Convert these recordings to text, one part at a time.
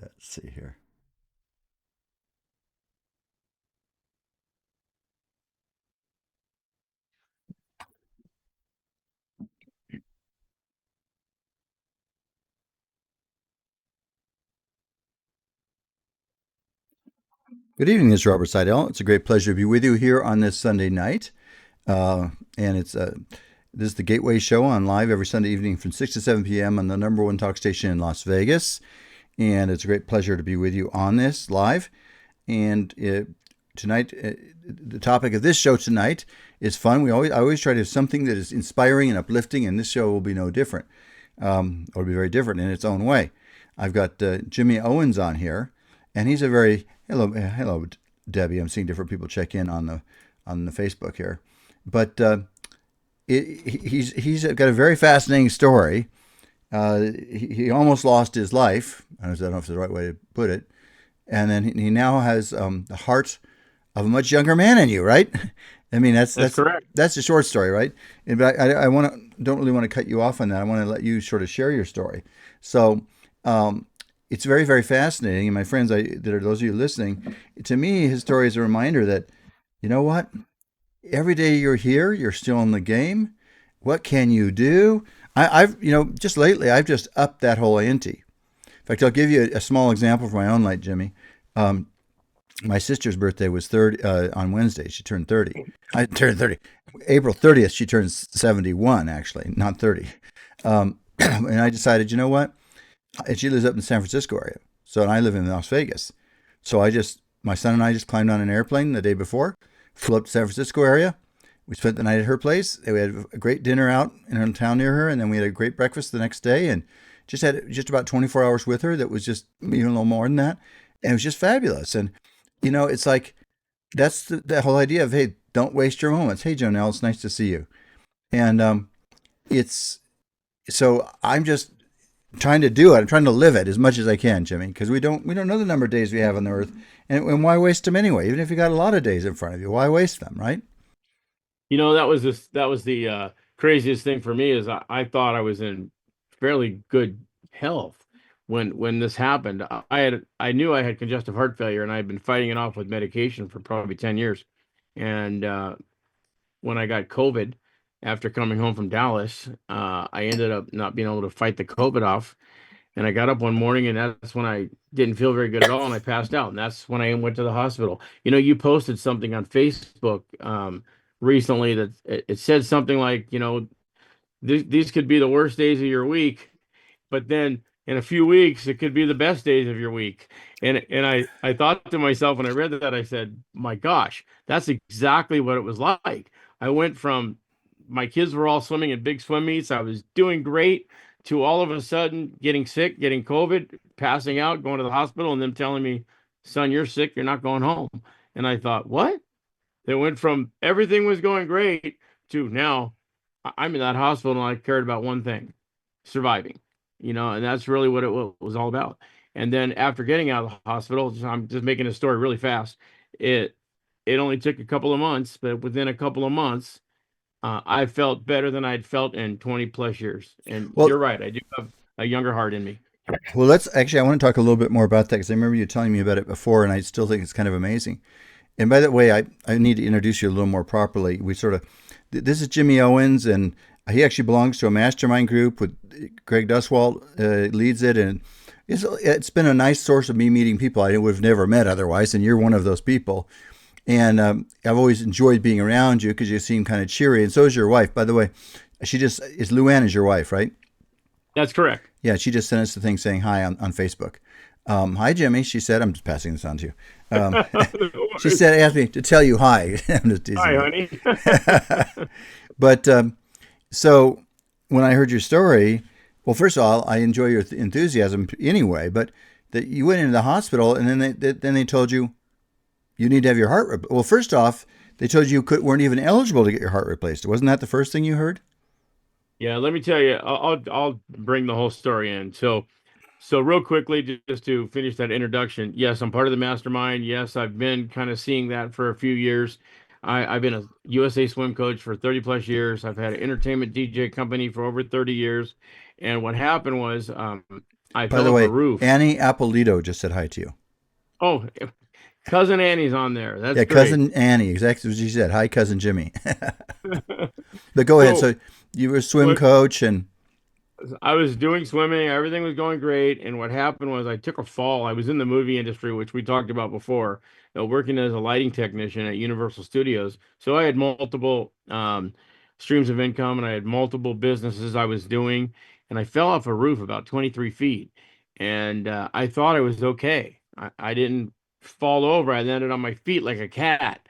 Let's see here. Good evening, this is Robert Sidell. It's a great pleasure to be with you here on this Sunday night. And this is the Gateway Show on live every Sunday evening from 6 to 7 p.m. on the number one talk station in Las Vegas. And it's a great pleasure to be with you on this live. And tonight, the topic of this show tonight is fun. I always try to have something that is inspiring and uplifting, and this show will be no different. It'll be very different in its own way. I've got Jimmy Owens on here, and he's a very hello, Debbie. I'm seeing different people check in on the Facebook here, but he's got a very fascinating story. He almost lost his life. I don't know if it's the right way to put it. And then he now has the heart of a much younger man in you, right? I mean, That's correct. that's a short story, right? But I want to don't really want to cut you off on that. I want to let you sort of share your story. So it's very very fascinating. And my friends, that are those of you listening, to me, his story is a reminder that you know what, every day you're here, you're still in the game. What can you do? I've just lately I've just upped that whole ante. In fact, I'll give you a small example from my own life, Jimmy. Um, my sister's birthday was 30 on Wednesday. She turned 30. I turned 30. April 30th, she turns 71, actually, not 30. And I decided, you know what? And she lives up in the San Francisco area. So, and I live in Las Vegas. So my son and I just climbed on an airplane the day before, flew up to San Francisco area. We spent the night at her place. We had a great dinner out in her town near her, and then we had a great breakfast the next day, and just had just about 24 hours with her. That was just even a little more than that, and it was just fabulous. And it's like that's the whole idea of, hey, don't waste your moments. Hey, Jonelle, it's nice to see you. And it's so I'm just trying to do it. I'm trying to live it as much as I can, Jimmy, because we don't know the number of days we have on the earth, and why waste them anyway? Even if you got a lot of days in front of you, why waste them, right? That was the craziest thing for me is I thought I was in fairly good health when this happened. I knew I had congestive heart failure and I had been fighting it off with medication for probably 10 years. And when I got COVID after coming home from Dallas, I ended up not being able to fight the COVID off. And I got up one morning and that's when I didn't feel very good at all and I passed out. And that's when I went to the hospital. You posted something on Facebook recently that it said something like, these could be the worst days of your week, but then in a few weeks it could be the best days of your week. And I thought to myself when I read that, I said, my gosh, that's exactly what it was like. I went from my kids were all swimming in big swim meets. I was doing great to all of a sudden getting sick, getting COVID, passing out, going to the hospital, and them telling me, son, you're sick, you're not going home. And I thought, what? They went from everything was going great to now I'm in that hospital and I cared about one thing, surviving, and that's really what it was all about. And then after getting out of the hospital, I'm just making a story really fast. It it only took a couple of months, but within a couple of months, I felt better than I'd felt in 20 plus years. And Well, you're right, I do have a younger heart in me. let's actually. I want to talk a little bit more about that because I remember you telling me about it before, and I still think it's kind of amazing. And by the way, I need to introduce you a little more properly. This is Jimmy Owens, and he actually belongs to a mastermind group with Greg Duswalt leads it, and it's been a nice source of me meeting people I would have never met otherwise, and you're one of those people. And I've always enjoyed being around you because you seem kind of cheery, and so is your wife. By the way, she just is Luann is your wife, right? That's correct. Yeah, she just sent us the thing saying hi on Facebook. Hi, Jimmy. She said, I'm just passing this on to you. Um, No she worries. said, asked me to tell you hi. I'm just teasing Hi, you. honey. But so when I heard your story, well, first of all, I enjoy your enthusiasm anyway. But that you went into the hospital and then they told you you need to have your heart. Well, first off, they told you weren't even eligible to get your heart replaced. Wasn't that the first thing you heard? Yeah, let me tell you, I'll bring the whole story in. So real quickly, just to finish that introduction, yes, I'm part of the mastermind. Yes, I've been kind of seeing that for a few years. I've been a USA swim coach for 30 plus years. I've had an entertainment DJ company for over 30 years. And what happened was, I By fell the off a way, roof. Annie Apolito just said hi to you. Oh, cousin Annie's on there. That's Yeah, great. cousin Annie, exactly what she said. Hi, cousin Jimmy. But go ahead. So So you were a swim what coach, and I was doing swimming, everything was going great, and what happened was I took a fall. I was in the movie industry, which we talked about before, working as a lighting technician at Universal Studios. So I had multiple streams of income, and I had multiple businesses I was doing, and I fell off a roof about 23 feet, and I thought I was okay. I didn't fall over. I landed on my feet like a cat.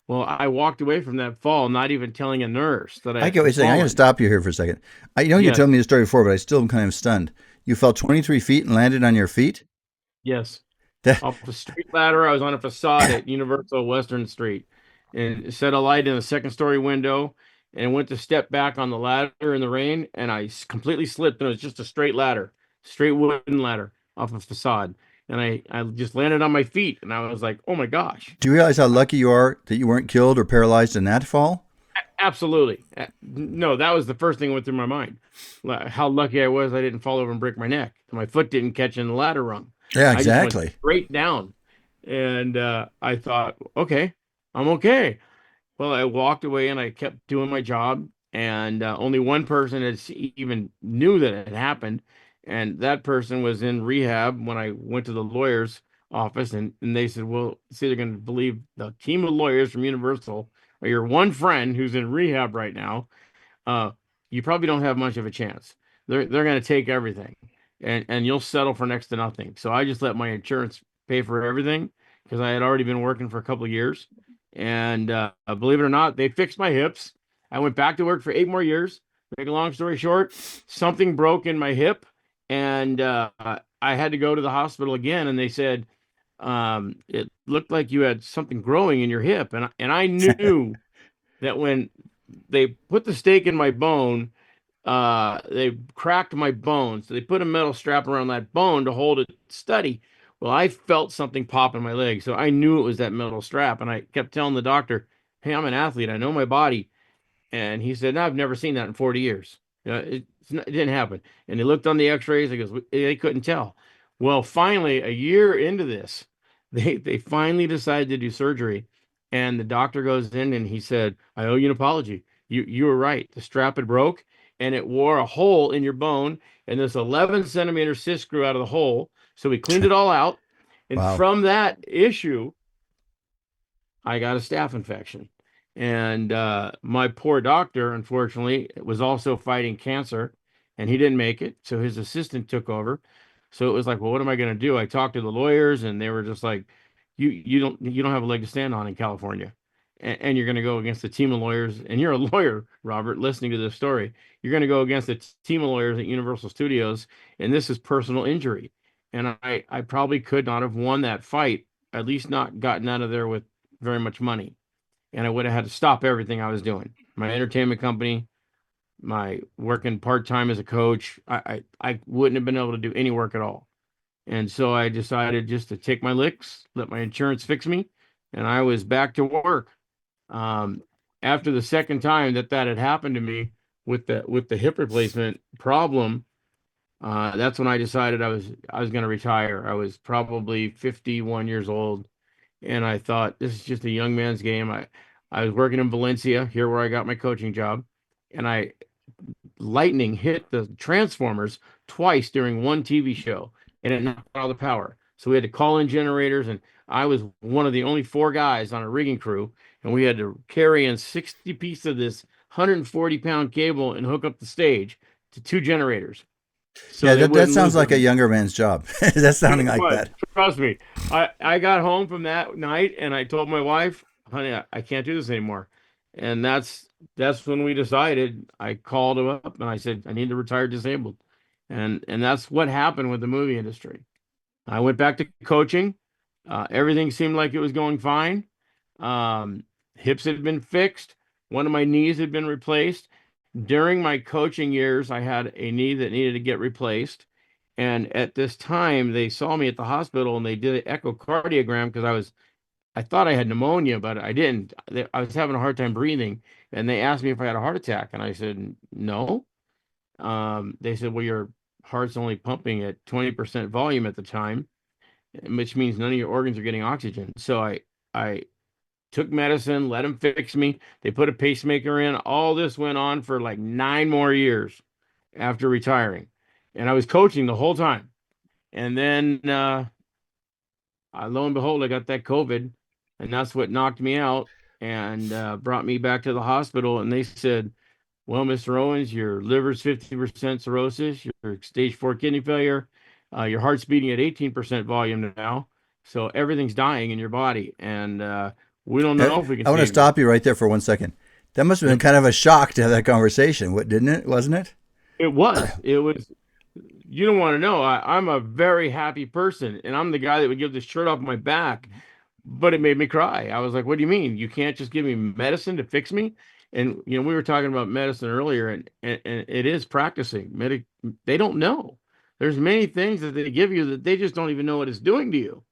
Well, I walked away from that fall, not even telling a nurse that I I get what you're had saying. I'm going to fallen. stop you here for a second. You know, you told Yes, me the story before, but I still am kind of stunned. You fell 23 feet and landed on your feet? yes. That, Off a street ladder. I was on a facade at Universal Western Street and set a light in a second story window and went to step back on the ladder in the rain and completely slipped and it was just a straight ladder, straight wooden ladder off a facade. And I just landed on my feet and I was like, oh my gosh. do you realize how lucky you are that you weren't killed or paralyzed in that fall? Absolutely. No, that was the first thing that went through my mind. How lucky I was I didn't fall over and break my neck. My foot didn't catch in the ladder rung. Yeah, I just went exactly. straight down. And I thought, okay, I'm okay. Well, I walked away and I kept doing my job. And only one person even knew that it had happened. And that person was in rehab when I went to the lawyer's office. And they said, well, it's either going to believe the team of lawyers from Universal or your one friend who's in rehab right now, uh, you probably don't have much of a chance. They're going to take everything, and you'll settle for next to nothing. So I just let my insurance pay for everything because I had already been working for a couple of years, and believe it or not, they fixed my hips. I went back to work for 8 more years. Make a long story short, something broke in my hip, and I had to go to the hospital again, and they said it looked like you had something growing in your hip, and I knew that when they put the stake in my bone, they cracked my bone. So they put a metal strap around that bone to hold it steady. Well, I felt something pop in my leg. So I knew it was that metal strap. And I kept telling the doctor, hey, I'm an athlete. I know my body. And he said, no, I've never seen that in 40 years. It didn't happen. And he looked on the x-rays. He goes, they couldn't tell. Well, finally, a year into this, they finally decided to do surgery. And the doctor goes in and he said, I owe you an apology. You were right. The strap had broke and it wore a hole in your bone. And this 11 centimeter cyst grew out of the hole. So we cleaned it all out. And Wow. from that issue, I got a staph infection. And my poor doctor, unfortunately, was also fighting cancer and he didn't make it. So his assistant took over. So it was like, well, what am I going to do? I talked to the lawyers and they were just like, you don't have a leg to stand on in California. And you're going to go against a team of lawyers. And you're a lawyer, Robert, listening to this story. You're going to go against a team of lawyers at Universal Studios. And this is personal injury. And I probably could not have won that fight, at least not gotten out of there with very much money. And I would have had to stop everything I was doing. My entertainment company, my working part-time as a coach. I wouldn't have been able to do any work at all. And so I decided just to take my licks, let my insurance fix me, and I was back to work. Um, After the second time that had happened to me with the hip replacement problem, that's when I decided I was going to retire. I was probably 51 years old and I thought this is just a young man's game. I was working in Valencia, here where I got my coaching job, and I lightning hit the transformers twice during one TV show, and it knocked out all the power. So we had to call in generators, and I was one of the only four guys on a rigging crew, and we had to carry in 60 pieces of this 140-pound cable and hook up the stage to two generators Yeah, so they that wouldn't lose sounds their like a younger man's job. That's sounding it like was. that. Trust me. I got home from that night and I told my wife, honey, I can't do this anymore. And that's when we decided. I called him up and I said, I need to retire disabled. And that's what happened with the movie industry. I went back to coaching. Everything seemed like it was going fine. Um, Hips had been fixed. One of my knees had been replaced. During my coaching years, I had a knee that needed to get replaced. And at this time, they saw me at the hospital and they did an echocardiogram because I thought I had pneumonia, but I didn't. I was having a hard time breathing. And they asked me if I had a heart attack. And I said, no. They said, well, your heart's only pumping at 20% volume at the time, which means none of your organs are getting oxygen. So I took medicine, let them fix me. They put a pacemaker in. All this went on for like 9 more years after retiring. And I was coaching the whole time. And then lo and behold, I got that COVID, and that's what knocked me out and brought me back to the hospital. And they said, well, Mr. Owens, your liver's 50% cirrhosis, your stage 4 kidney failure, your heart's beating at 18% volume now. So everything's dying in your body. And we don't know if we can I want to save you. stop you right there for 1 second. That must have been Yep. kind of a shock to have that conversation, what didn't it? Wasn't it? It was. It was. You don't want to know. I'm a very happy person, and I'm the guy that would give the shirt off my back, but it made me cry. I was like, what do you mean? You can't just give me medicine to fix me? And we were talking about medicine earlier, and it is practicing. They don't know. There's many things that they give you that they just don't even know what it's doing to you.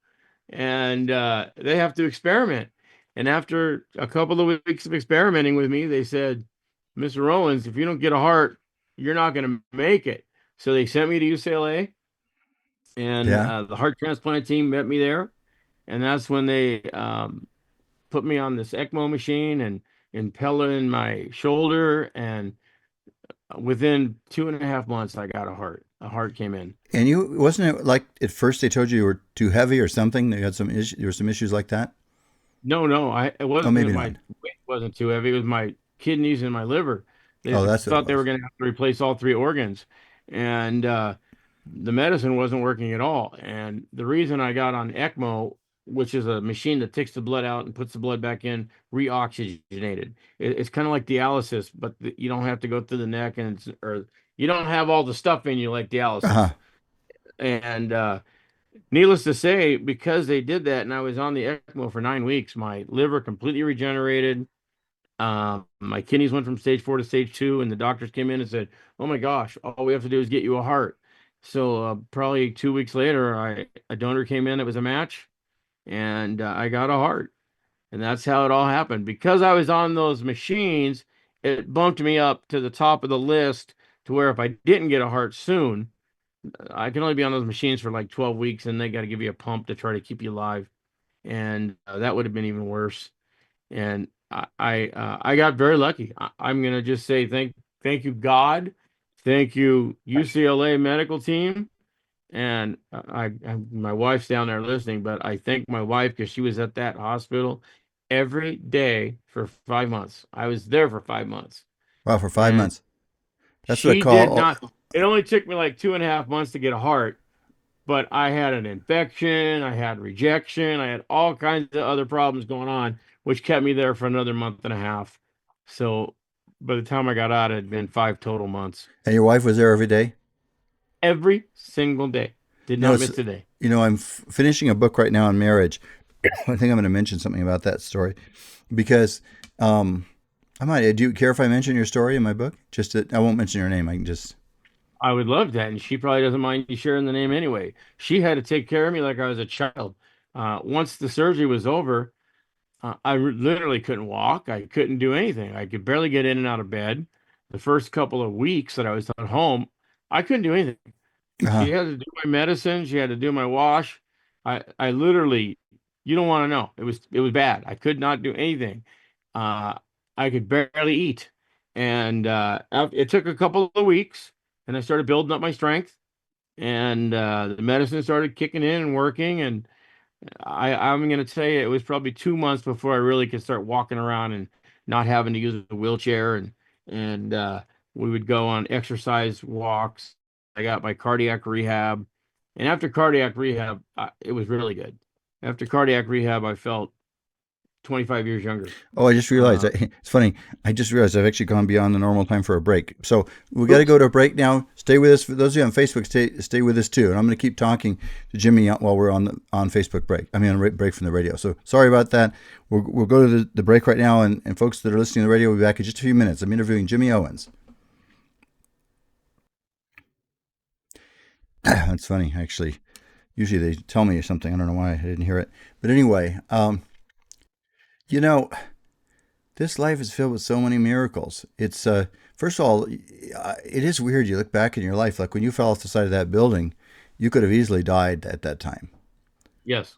And they have to experiment. And after a couple of weeks of experimenting with me, they said, Mr. Owens, if you don't get a heart, you're not going to make it. So they sent me to UCLA, and Yeah. the heart transplant team met me there. And that's when they put me on this ECMO machine and impella in my shoulder. And within 2.5 months, I got a heart. A heart came in. And you wasn't it like at first they told you were too heavy or something? You had some issues. There were some issues like that. No, no, it Oh, wasn't maybe my not. weight wasn't too heavy. It was my kidneys and my liver. They Oh, that's what it thought they were was. going to have to replace all three organs, and the medicine wasn't working at all. And the reason I got on ECMO, which is a machine that takes the blood out and puts the blood back in, reoxygenated. It's kind of like dialysis, but you don't have to go through the neck, and or you don't have all the stuff in you like Uh-huh. dialysis. And needless to say, because they did that and I was on the ECMO for 9 weeks, my liver completely regenerated. My kidneys went from stage 4 to stage 2, and the doctors came in and said, "Oh my gosh, all we have to do is get you a heart." So probably 2 weeks later, a donor came in. It was a match, and I got a heart, and that's how it all happened. Because I was on those machines, it bumped me up to the top of the list to where if I didn't get a heart soon, I can only be on those machines for like 12 weeks, and they got to give you a pump to try to keep you alive, and that would have been even worse. And I got very lucky. I'm gonna just say thank you God, thank you UCLA medical team, and my wife's down there listening, but I thank my wife because she was at that hospital every day for 5 months. I was there for 5 months, Wow, for five and months. That's what I she did call. not. It only took me like 2.5 months to get a heart, but I had an infection, I had rejection, I had all kinds of other problems going on, which kept me there for another month and a half. So by the time I got out, it had been 5 total months. And your wife was there every day. Every single day. Did You know, not it's miss a day. I'm finishing a book right now on marriage. I think I'm going to mention something about that story because I might. Do you care if I mention your story in my book? I won't mention your name. I can just. I would love that. And she probably doesn't mind you sharing the name anyway. She had to take care of me like I was a child. Once the surgery was over, literally couldn't walk. I couldn't do anything. I could barely get in and out of bed. The first couple of weeks that I was at home, I couldn't do anything. She Uh-huh. had to do my medicine. She had to do my wash. I literally, you don't want to know. It was bad. I could not do anything. Uh, I could barely eat. And it took a couple of weeks, and I started building up my strength. And the medicine started kicking in and working. And I'm gonna tell you, it was probably 2 months before I really could start walking around and not having to use a wheelchair, and we would go on exercise walks. I got my cardiac rehab, and after cardiac rehab, it was really good. After cardiac rehab, I felt 25 years younger. Oh, I just realized. Uh, It's funny. I just realized I've actually gone beyond the normal time for a break. So we got to go Oops. to a break now. Stay with us. For those of you on Facebook, stay with us too. And I'm going to keep talking to Jimmy while we're on Facebook break. I mean, on break from the radio. So sorry about that. We'll go to the break right now. And folks that are listening to the radio will be back in just a few minutes. I'm interviewing Jimmy Owens. That's funny, actually. Usually they tell me something. I don't know why I didn't hear it. But anyway, you know, This life is filled with so many miracles. It's first of all, it is weird. You look back in your life, like when you fell off the side of that building, you could have easily died at that time. Yes,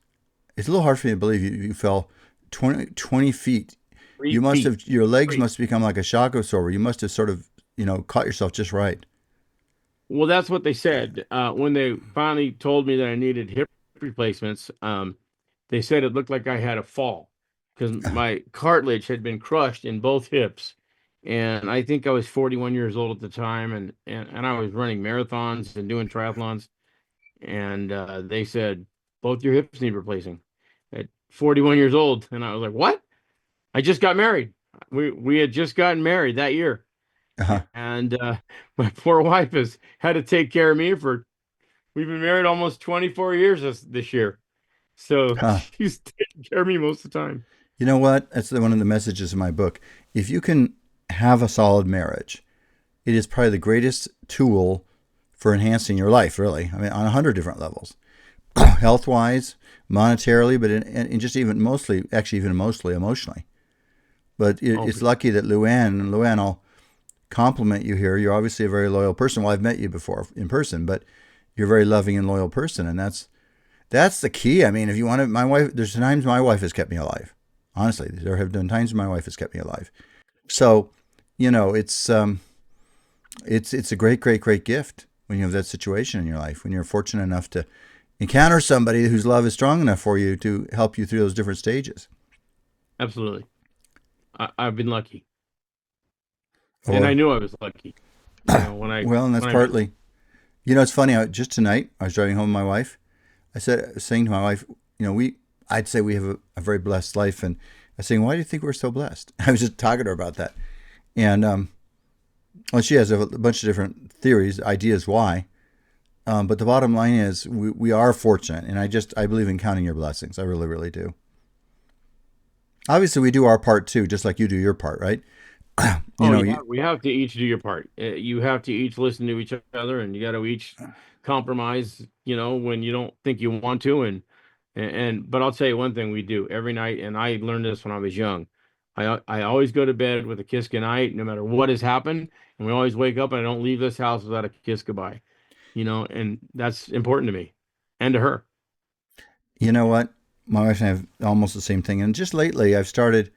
It's a little hard for me to believe you fell 20 feet. You must 3 feet. have your legs Three. must become like a shock absorber. You must have sort of caught yourself just right. Well, that's what they said when they finally told me that I needed hip replacements. They said it looked like I had a fall because my cartilage had been crushed in both hips. And I think I was 41 years old at the time, and I was running marathons and doing triathlons. And they said both your hips need replacing at 41 years old. And I was like, what? I just got married. We had just gotten married that year, Uh-huh. and my poor wife has had to take care of me for. We've been married almost 24 years this year, so Huh. she's taking care of me most of the time. You know what? That's one of the messages in my book. If you can have a solid marriage, it is probably the greatest tool for enhancing your life, really. I mean, on 100 different levels, health wise, monetarily, but in just even mostly, actually, even mostly emotionally. But Oh, it's lucky that Luann, I'll compliment you here. You're obviously a very loyal person. Well, I've met you before in person, but you're a very loving and loyal person. And that's the key. I mean, if you want to, my wife, there's times my wife has kept me alive. Honestly, there have been times my wife has kept me alive. So, it's a great, great, great gift when you have that situation in your life, when you're fortunate enough to encounter somebody whose love is strong enough for you to help you through those different stages. absolutely. I've been lucky, and I Or, knew I was lucky. You know, when I well, and that's when I met. partly, it's funny. Just tonight, I was driving home with my wife. I was saying to my wife, I'd say we have a very blessed life. And I was saying, why do you think we're so blessed? I was just talking to her about that. And, well, she has a bunch of different theories, ideas why. But the bottom line is we are fortunate. And I believe in counting your blessings. I really, really do. Obviously, we do our part too, just like you do your part, right? you Oh know, yeah, you, we have to each do your part. You have to each listen to each other, and you got to each compromise. You know, when you don't think you want to, and but I'll tell you one thing we do every night, and I learned this when I was young. I always go to bed with a kiss goodnight, no matter what has happened, and we always wake up, and I don't leave this house without a kiss goodbye. You know, and that's important to me and to her. you know what? My wife and I have almost the same thing. And just lately, I've started.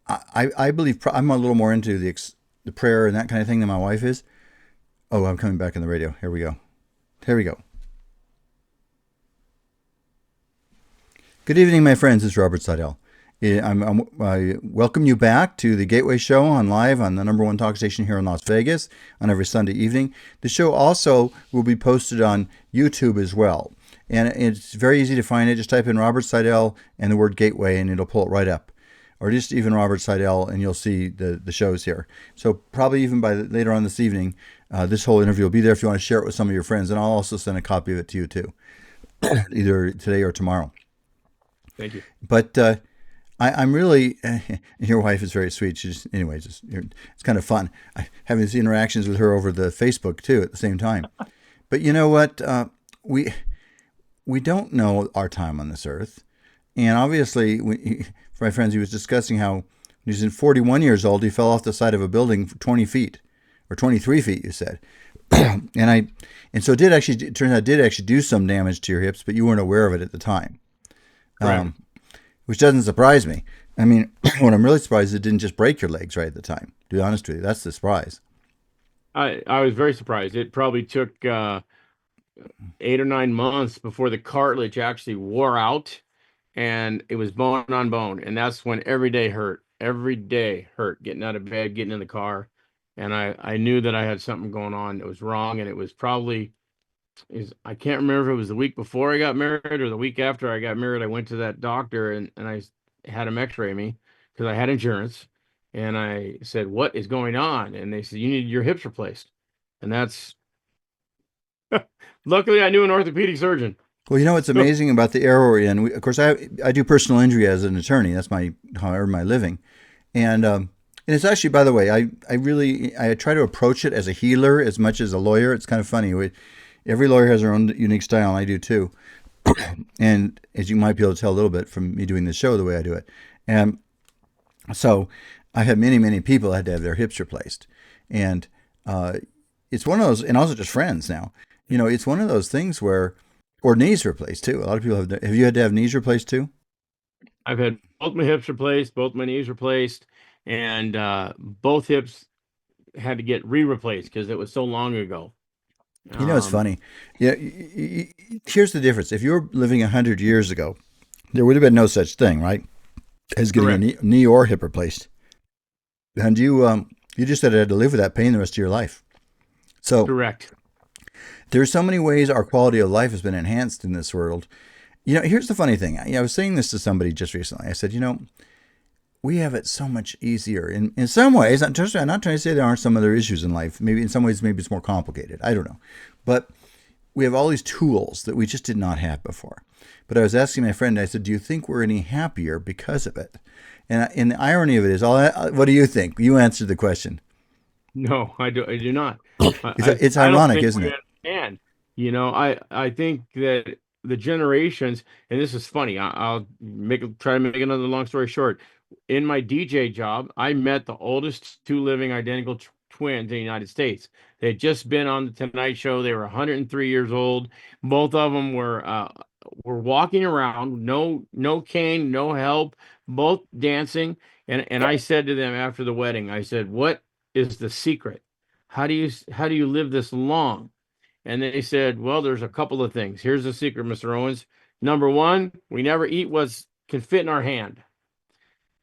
I believe I'm a little more into the prayer and that kind of thing than my wife is. Oh, I'm coming back in the radio. Here we go. Here we go. Good evening, my friends. It's Robert Sidell. I welcome you back to the Gateway Show on live on the number one talk station here in Las Vegas on every Sunday evening. The show also will be posted on YouTube as well. And it's very easy to find it. Just type in Robert Sidell and the word Gateway, and it'll pull it right up. Or just even Robert Sidell, and you'll see the shows here. So probably even by later on this evening, this whole interview will be there if you want to share it with some of your friends. And I'll also send a copy of it to you too, either today or tomorrow. Thank you. But I'm really, your wife is very sweet. It's kind of fun having these interactions with her over the Facebook too at the same time. But you know what? We don't know our time on this earth. And obviously, for my friends, he was discussing how when he was 41 years old, he fell off the side of a building 20 feet or 23 feet, you said. and so it turns out it did actually do some damage to your hips, but you weren't aware of it at the time. Correct. Which doesn't surprise me. I mean, what I'm really surprised is it didn't just break your legs right at the time. To be honest with you, that's the surprise. I was very surprised. It probably took 8 or 9 months before the cartilage actually wore out, and it was bone on bone. And that's when every day hurt. Every day hurt. Getting out of bed, getting in the car, and I knew that I had something going on that was wrong, and it was probably is I can't remember if it was the week before I got married or the week after I got married. I went to that doctor and had him X-ray me because I had insurance, and I said, "What is going on?" And they said, "You need your hips replaced," and that's luckily I knew an orthopedic surgeon. Well, you know what's So amazing about the era we're in? Of course, I do personal injury as an attorney. That's how I earn my living. And it's actually, by the way, I try to approach it as a healer as much as a lawyer. It's kind of funny. Every lawyer has their own unique style, and I do too. And as you might be able to tell a little bit from me doing the show the way I do it. And so I had many, many people that had to have their hips replaced. And uh, it's one of those, and also just friends now. It's one of those things where, or knees replaced too. A lot of people have you had to have knees replaced too? I've had both my hips replaced, both my knees replaced, and both hips had to get re-replaced because it was so long ago. It's Um, funny. Yeah, here's the difference. If you were living 100 years ago, there would have been no such thing, right, as getting a Correct. knee or hip replaced. And you just had to live with that pain the rest of your life. So Correct. there's so many ways our quality of life has been enhanced in this world. Here's the funny thing. I was saying this to somebody just recently. I said, we have it so much easier in some ways. I'm not trying to say there aren't some other issues in life. Maybe in some ways, maybe it's more complicated. I don't know. But we have all these tools that we just did not have before. But I was asking my friend, I said, do you think we're any happier because of it? And the irony of it is, what do you think? You answered the question. No, I do. I do not. It's I don't ironic, think isn't we it? understand. I think that the generations, and this is funny. I'll try to make another long story short. In my DJ job, I met the oldest two living identical twins in the United States. They had just been on the Tonight Show. They were 103 years old. Both of them were walking around, no cane, no help, both dancing. And I said to them after the wedding, I said, "What is the secret? How do you live this long?" And they said, "Well, there's a couple of things. Here's the secret, Mr. Owens. Number one, we never eat what can fit in our hand.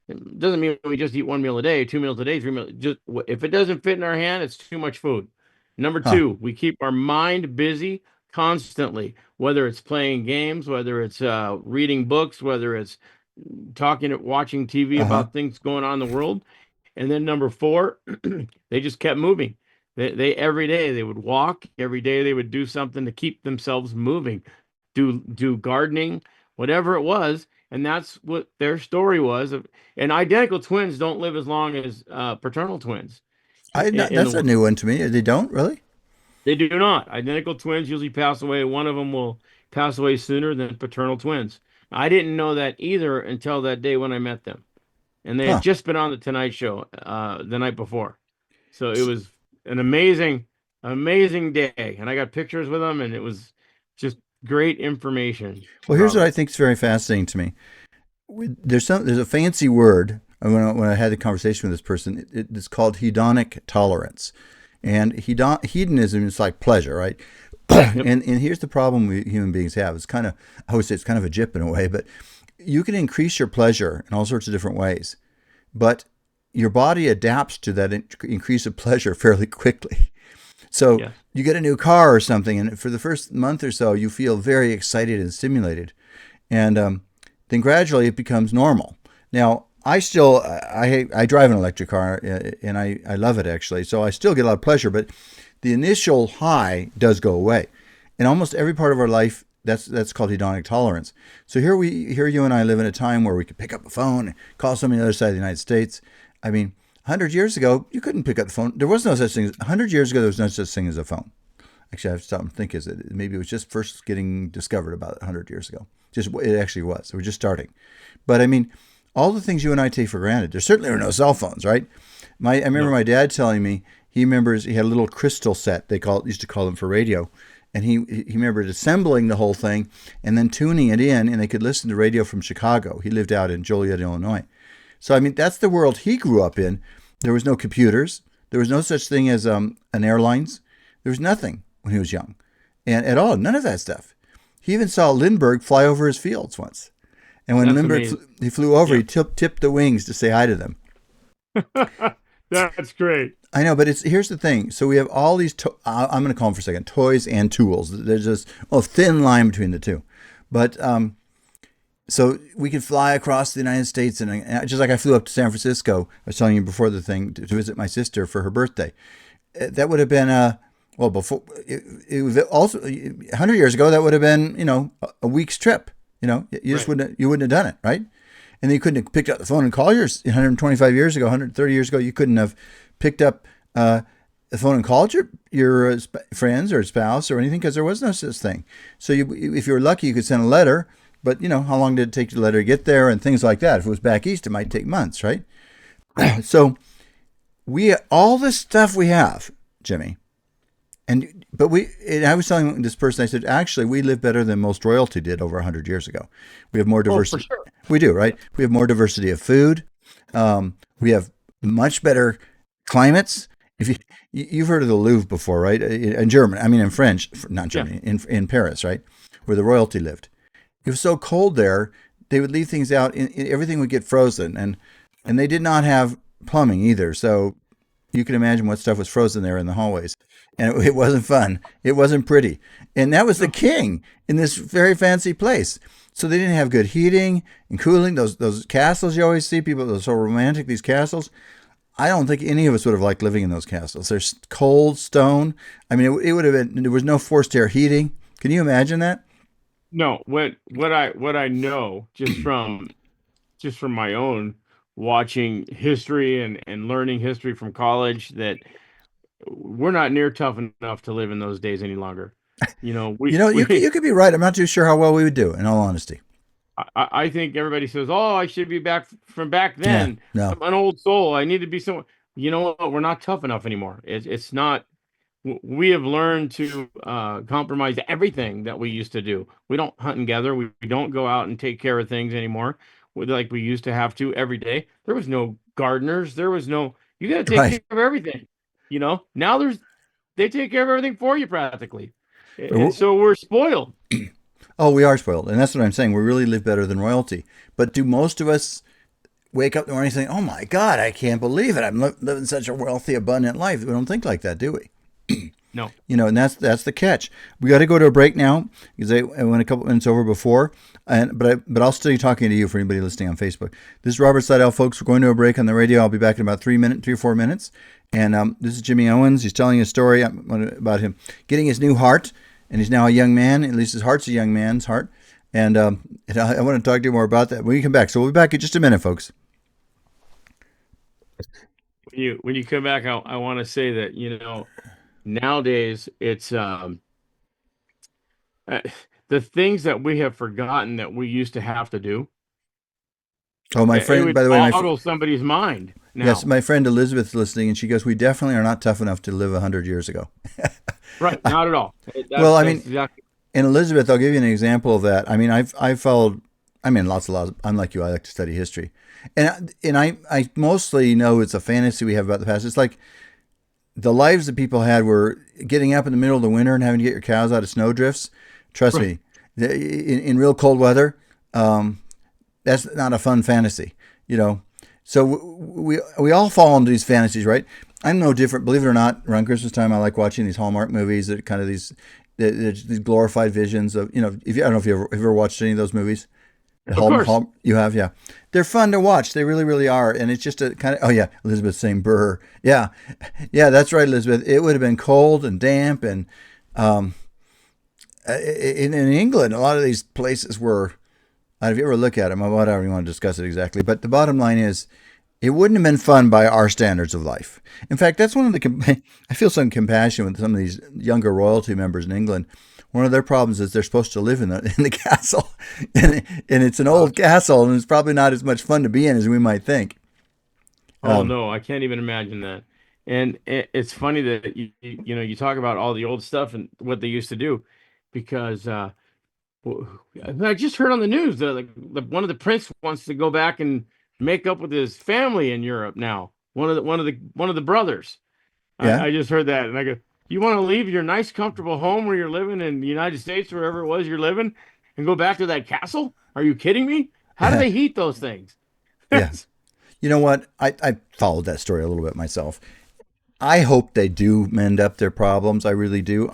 It doesn't mean we just eat one meal a day, two meals a day, three meals. Just if it doesn't fit in our hand, it's too much food. Number Huh. two, we keep our mind busy constantly, whether it's playing games, whether it's reading books, whether it's watching TV Uh huh. about things going on in the world. And then number four, they just kept moving. They every day they would walk, every day they would do something to keep themselves moving, do gardening, whatever it was, and that's what their story was. And identical twins don't live as long as paternal twins in the That's a world. new one to me. They don't really. They do not. Identical twins usually pass away. One of them will pass away sooner than paternal twins. I didn't know that either until that day when I met them. And they had Huh. just been on the Tonight Show the night before. So it was an amazing, amazing day. And I got pictures with them, and it was just great information, Well, here's what Robert. I think is very fascinating to me. There's a fancy word. When I had the conversation with this person, it's called hedonic tolerance, and hedonism is like pleasure, right? Yep. And here's the problem we human beings have. It's kind of, I would say it's kind of a jip in a way, but you can increase your pleasure in all sorts of different ways, but your body adapts to that increase of pleasure fairly quickly. So Yes. you get a new car or something, and for the first month or so, you feel very excited and stimulated, and then gradually it becomes normal. Now, I drive an electric car, and I love it actually. So I still get a lot of pleasure, but the initial high does go away. In almost every part of our life, that's called hedonic tolerance. So here you and I live in a time where we could pick up a phone, and call somebody on the other side of the United States. I mean, 100 years ago, you couldn't pick up the phone. There was no such thing. 100 years ago, there was no such thing as a phone. Actually, I have to stop and think. Is it maybe it was just first getting discovered about 100 years ago? Just it actually was. We're just starting. But I mean, all the things you and I take for granted. There certainly are no cell phones, right? I remember No. my dad telling me he remembers he had a little crystal set. They used to call them for radio, and he remembered assembling the whole thing and then tuning it in, and they could listen to radio from Chicago. He lived out in Joliet, Illinois. So I mean, that's the world he grew up in. There was no computers. There was no such thing as an airlines. There was nothing when he was young, and at all, none of that stuff. He even saw Lindbergh fly over his fields once. And when That's Lindbergh amazing. he flew over, Yeah. he tipped the wings to say hi to them. That's great. I know, but here's the thing. So we have all these. I'm going to call them for a second toys and tools. There's this thin line between the two, but so we could fly across the United States, and just like I flew up to San Francisco. I was telling you before the thing to visit my sister for her birthday. That would have been well before it was also 100 years ago. That would have been a week's trip. You just Right. wouldn't have done it, right? And then you couldn't have picked up the phone and called yours 125 years ago, 130 years ago. You couldn't have picked up the phone and called your friends or spouse or anything because there was no such thing. So if you were lucky, you could send a letter. But how long did it take the letter to get there and things like that? If it was back east, it might take months, right? So we all this stuff we have, Jimmy, and I was telling this person, I said, actually, we live better than most royalty did over 100 years ago. We have more Oh, for diversity. sure. We do, Yeah. right? We have more diversity of food. We have much better climates. If you've heard of the Louvre before, right? In Germany, I mean in French, not Yeah. Germany, in Paris, right, where the royalty lived. It was so cold there, they would leave things out, everything would get frozen, and they did not have plumbing either. So you can imagine what stuff was frozen there in the hallways. And it wasn't fun. It wasn't pretty. And that was the No. king in this very fancy place. So they didn't have good heating and cooling. Those castles you always see, people are so romantic, these castles. I don't think any of us would have liked living in those castles. They're cold stone. I mean, it would have been, there was no forced air heating. Can you imagine that? No, what I know just from my own watching history and learning history from college that we're not near tough enough to live in those days any longer. You know, You we know, we you could be right. I'm not too sure how well we would do, in all honesty. I think everybody says, "Oh, I should be back from back Yeah, then. no. I'm an old soul. I need to be someone." You know what? We're not tough enough anymore. It's not. We have learned to compromise everything that we used to do. We don't hunt and gather. We don't go out and take care of things anymore like we used to have to every day. There was no gardeners. There was no. You got to take Right. care of everything. Now they take care of everything for you practically, and But so we're spoiled. oh, we are spoiled, and that's what I'm saying. We really live better than royalty. But do most of us wake up in the morning saying, "Oh my God, I can't believe it! I'm living such a wealthy, abundant life"? We don't think like that, do we? No, And that's the catch. We got to go to a break now because I went a couple minutes over before, but I'll still be talking to you for anybody listening on Facebook. This is Robert Sidell, folks. We're going to a break on the radio. I'll be back in about 3 or 4 minutes. And this is Jimmy Owens. He's telling a story about him getting his new heart, and he's now a young man. At least his heart's a young man's heart. And I want to talk to you more about that when you come back. So we'll be back in just a minute, folks. when you come back, I want to say that nowadays it's uh, the things that we have forgotten that we used to have to do. Oh, my It friend. would By the way, boggle somebody's mind yes, now. my friend Elizabeth's listening, and she goes, "We definitely are not tough enough to live 100 years ago." Right, not at all. Well, I That's mean, exactly and Elizabeth, I'll give you an example of that. I mean, I've followed. I mean, lots. I'm like you. I like to study history, and I mostly know it's a fantasy we have about the past. It's like the lives that people had were getting up in the middle of the winter and having to get your cows out of snowdrifts. Trust right. me, in real cold weather, um, that's not a fun fantasy, you know. So we all fall into these fantasies, right? I'm no different. Believe it or not, around Christmas time, I like watching these Hallmark movies that kind of these glorified visions of, if you, I don't know if you ever watched any of those movies. Of course. You have, yeah. They're fun to watch. They really, really are. And it's just a kind of, oh yeah, Elizabeth saying brr. Yeah. Yeah, that's right, Elizabeth. It would have been cold and damp. And um, in England, a lot of these places were, if you ever look at them, whatever you want to discuss it exactly. But the bottom line is, it wouldn't have been fun by our standards of life. In fact, that's one of the, I feel some compassion with some of these younger royalty members in England. One of their problems is they're supposed to live in the castle, and it's an old castle, and it's probably not as much fun to be in as we might think. Oh Um, no, I can't even imagine that. And it's funny that you talk about all the old stuff and what they used to do, because I just heard on the news that like one of the prince wants to go back and make up with his family in Europe now. One of the brothers. yeah, I just heard that, and I go, "You want to leave your nice, comfortable home where you're living in the United States, wherever it was you're living, and go back to that castle? Are you kidding me? How do they heat those things?" yeah. You know what? I followed that story a little bit myself. I hope they do mend up their problems. I really do.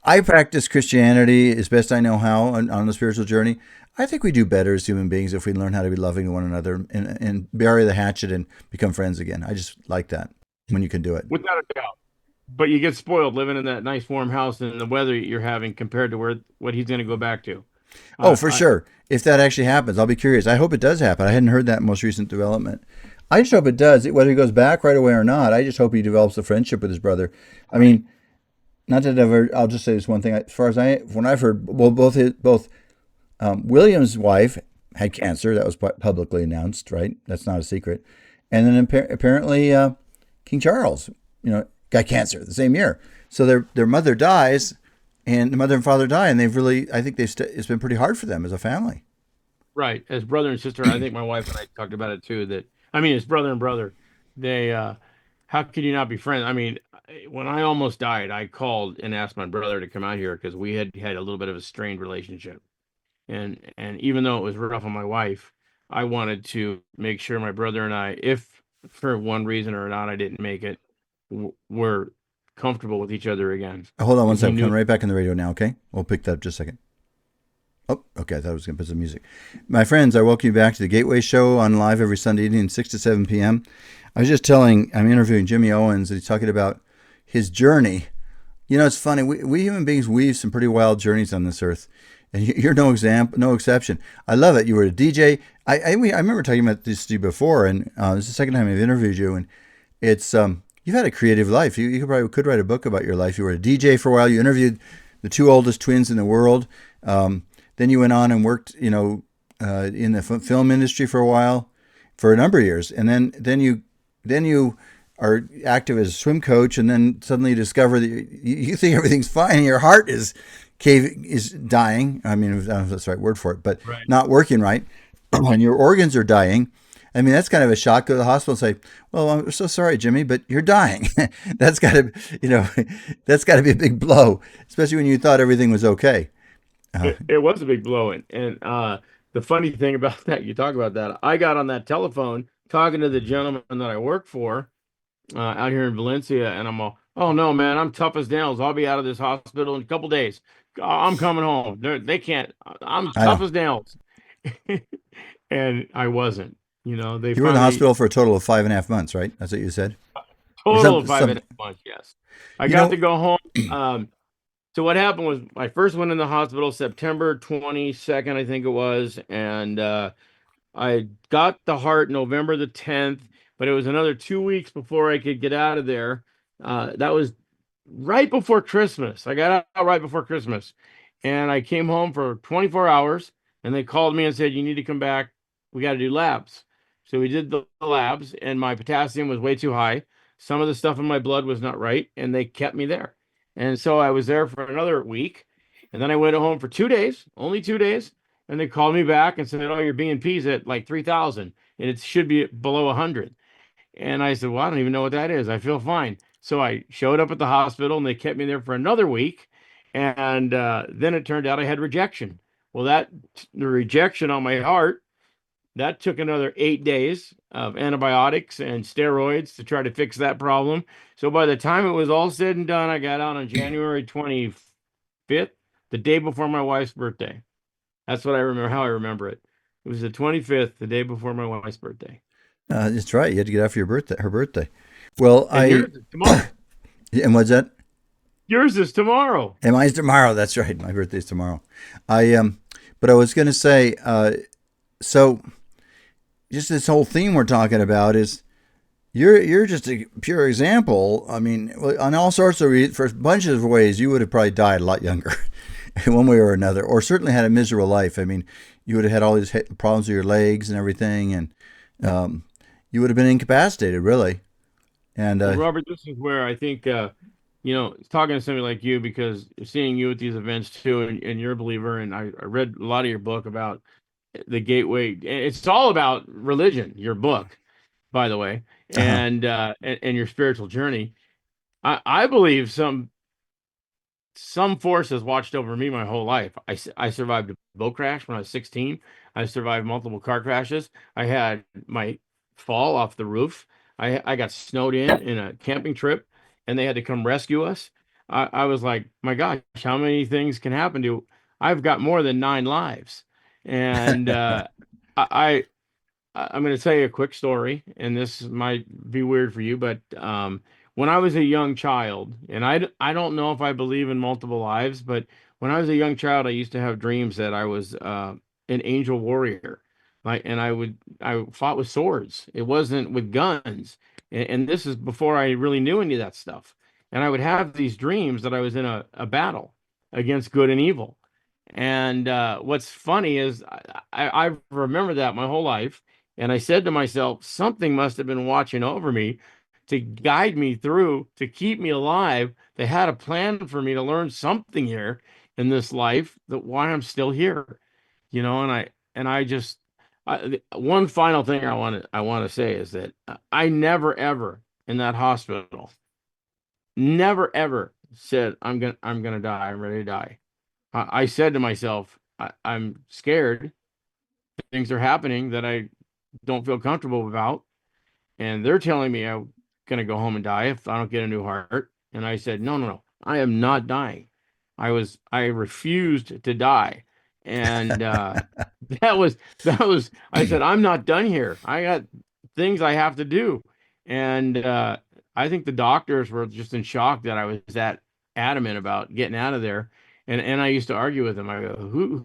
I practice Christianity as best I know how on the spiritual journey. I think we do better as human beings if we learn how to be loving to one another and bury the hatchet and become friends again. I just like that when you can do it. Without a doubt. But you get spoiled living in that nice warm house and the weather you're having compared to what he's going to go back to. Oh, for I sure. If that actually happens, I'll be curious. I hope it does happen. I hadn't heard that most recent development. I just hope it does. Whether he goes back right away or not, I just hope he develops a friendship with his brother. I right. mean, not to ever. I'll just say this one thing. As far as when I've heard, well, both William's wife had cancer. That was publicly announced, right? That's not a secret. and then apparently King Charles, got cancer the same year. So their mother dies, and the mother and father die, and they've really, I think it's been pretty hard for them as a family. Right. As brother and sister, I think my wife and I talked about it too, that I mean, as brother and brother, they how could you not be friends? I mean, when I almost died, I called and asked my brother to come out here because we had had a little bit of a strained relationship. And even though it was rough on my wife, I wanted to make sure my brother and I, if for one reason or not I didn't make it, were comfortable with each other again. Hold on one And he second. I'm knew. coming right back in the radio now. Okay, we'll pick that up just a second. Oh, okay. I thought I was going to put some music. My friends, I welcome you back to the Gateway Show on live every Sunday evening, 6 to 7 p.m. I'm interviewing Jimmy Owens, and he's talking about his journey. It's funny. We human beings weave some pretty wild journeys on this earth, and you're no exception. I love it. You were a DJ. I remember talking about this to you before, and this is the second time I've interviewed you, and it's you've had a creative life. You probably could write a book about your life. You were a DJ for a while. You interviewed the two oldest twins in the world. Then you went on and worked, in the film industry for a while, for a number of years, and then you are active as a swim coach, and then suddenly you discover that you think everything's fine, and your heart is dying. I mean, I don't know if that's the right word for it, but Right. not working right, and your organs are dying. I mean, that's kind of a shock. Go to the hospital and say, "Well, I'm so sorry, Jimmy, but you're dying." that's got to, you know, that's got to be a big blow, especially when you thought everything was okay. Uh, It was a big blow. And the funny thing about that, you talk about that, I got on that telephone talking to the gentleman that I work for out here in Valencia, and I'm all, oh no, man, I'm tough as nails. I'll be out of this hospital in a couple days. I'm coming home. They can't. I'm I tough know. as nails. And I wasn't. They You were in the finally hospital for a total of 5.5 months, right? That's what you said, or total some of five and some. a half months. Yes, I You got to know, go home. So what happened was I first went in the hospital September 22nd, I think it was, and I got the heart November the 10th, but it was another 2 weeks before I could get out of there. That was right before Christmas. I got out right before Christmas, and I came home for 24 hours, and they called me and said, "You need to come back. We got to do labs." So we did the labs, and my potassium was way too high. Some of the stuff in my blood was not right, and they kept me there. And so I was there for another week, and then I went home for 2 days, only 2 days, and they called me back and said, "Oh, your BNP's at like 3,000, and it should be below 100." And I said, "Well, I don't even know what that is. I feel fine." So I showed up at the hospital and they kept me there for another week. And then it turned out I had rejection. Well, the rejection on my heart, that took another 8 days of antibiotics and steroids to try to fix that problem. So by the time it was all said and done, I got out on January 25th, the day before my wife's birthday. That's what I remember, how I remember it. It was the 25th, the day before my wife's birthday. that's right. You had to get after her birthday. Well, And yours is tomorrow. and what's that? Yours is tomorrow. And mine's tomorrow. That's right. My birthday's tomorrow. I but I was going to say, so just this whole theme we're talking about is you're just a pure example. I mean, on all sorts of for bunches of ways, you would have probably died a lot younger, in one way or another, or certainly had a miserable life. I mean, you would have had all these problems with your legs and everything, and you would have been incapacitated, really. And Well, Robert, this is where I think, talking to somebody like you, because seeing you at these events too, and you're a believer, and I read a lot of your book about the gateway. It's all about religion, your book, by the way, uh and your spiritual journey. I believe some force has watched over me my whole life. I survived a boat crash when I was 16. I survived multiple car crashes. I had my fall off the roof. I got snowed in a camping trip, and they had to come rescue us. I was like, my gosh, how many things can happen to? I've got more than 9 lives, and I I'm going to tell you a quick story, and this might be weird for you, but when I was a young child, and I don't know if I believe in multiple lives, but when I was a young child, I used to have dreams that I was an angel warrior, like, and I fought with swords. It wasn't with guns, and this is before I really knew any of that stuff. And I would have these dreams that I was in a battle against good and evil. And what's funny is I remember that my whole life, And I said to myself, something must have been watching over me to guide me through, to keep me alive. They had a plan for me to learn something here in this life, that why I'm still here, and I just, one final thing I want to say is that I never ever in that hospital, never ever said I'm gonna die. I'm ready to die. I said to myself, I'm scared. Things are happening that I don't feel comfortable about, and they're telling me I'm gonna go home and die if I don't get a new heart. And I said, no, no, no, I am not dying. I refused to die, and that was I said, I'm not done here. I got things I have to do, and I think the doctors were just in shock that I was that adamant about getting out of there. And I used to argue with them. I go,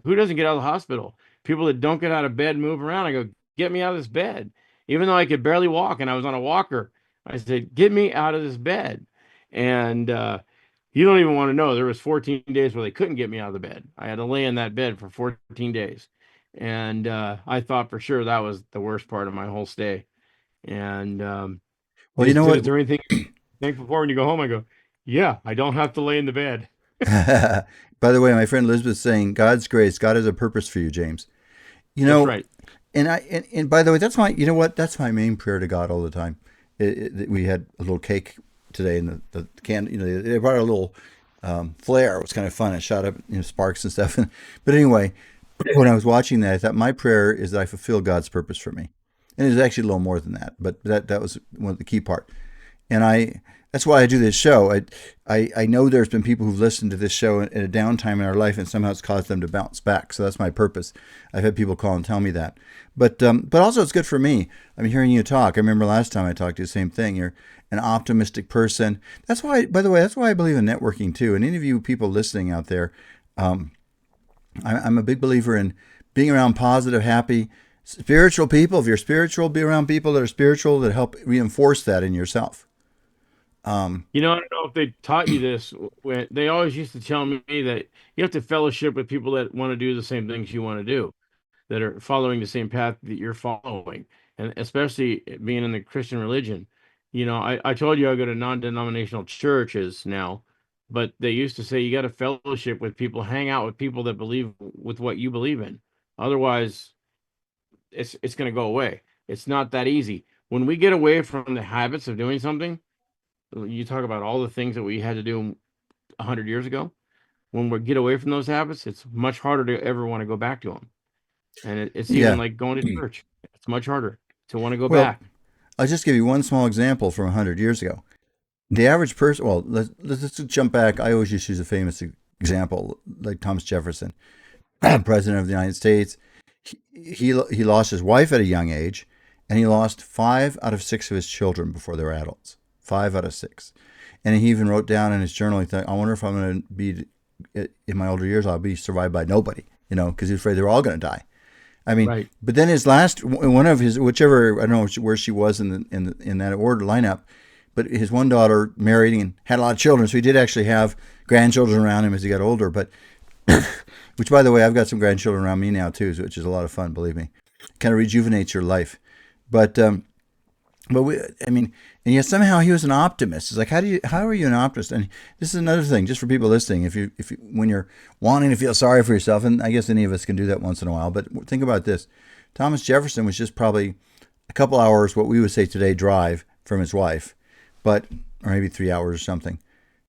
who doesn't get out of the hospital? People that don't get out of bed, move around. I go, get me out of this bed, even though I could barely walk and I was on a walker. I said, "Get me out of this bed." And you don't even want to know. There was 14 days where they couldn't get me out of the bed. I had to lay in that bed for 14 days, and I thought for sure that was the worst part of my whole stay. And Well, they you know said, what? "Is there anything you're thankful for when you go home?" I go, "Yeah, I don't have to lay in the bed." By the way, my friend Elizabeth's saying God's grace. God has a purpose for you, James. You That's know, right. and by the way, that's my, you know what? That's my main prayer to God all the time. We had a little cake today, and the can, they brought a little flare. It was kind of fun. It shot up, sparks and stuff. But anyway, when I was watching that, I thought my prayer is that I fulfill God's purpose for me, and it's actually a little more than that. But that was one of the key part. And that's why I do this show. I know there's been people who've listened to this show at a downtime in our life, and somehow it's caused them to bounce back. So that's my purpose. I've had people call and tell me that. But also it's good for me. I'm hearing you talk. I remember last time I talked to you, the same thing. You're an optimistic person. That's why, by the way, that's why I believe in networking too. And any of you people listening out there, I'm a big believer in being around positive, happy, spiritual people. If you're spiritual, be around people that are spiritual that help reinforce that in yourself. I don't know if they taught you this when they always used to tell me that you have to fellowship with people that want to do the same things you want to do, that are following the same path that you're following. And especially being in the Christian religion. I told you I go to non-denominational churches now, but they used to say you got to fellowship with people, hang out with people that believe with what you believe in. Otherwise, it's going to go away. It's not that easy. When we get away from the habits of doing something, you talk about all the things that we had to do 100 years ago. When we get away from those habits, it's much harder to ever want to go back to them. And it's even Yeah. like going to church. It's much harder to want to go Well, back. I'll just give you one small example from 100 years ago. The average person, well, let's jump back. I always just use a famous example, like Thomas Jefferson, President of the United States. He lost his wife at a young age, and he lost 5 out of 6 of his children before they were adults. 5 out of 6. And he even wrote down in his journal, he thought, I wonder if I'm going to be, in my older years, I'll be survived by nobody, because he was afraid they were all going to die. I mean, Right. but then his last one of his, whichever, I don't know where she was in that order lineup, but his one daughter married and had a lot of children, so he did actually have grandchildren around him as he got older. But which, by the way, I've got some grandchildren around me now too, which is a lot of fun. Believe me, kind of rejuvenates your life. But I mean, and yet somehow he was an optimist. It's like, how are you an optimist? And this is another thing, just for people listening. If you, when you're wanting to feel sorry for yourself, and I guess any of us can do that once in a while. But think about this: Thomas Jefferson was just probably a couple hours, what we would say today, drive from his wife, or maybe 3 hours or something.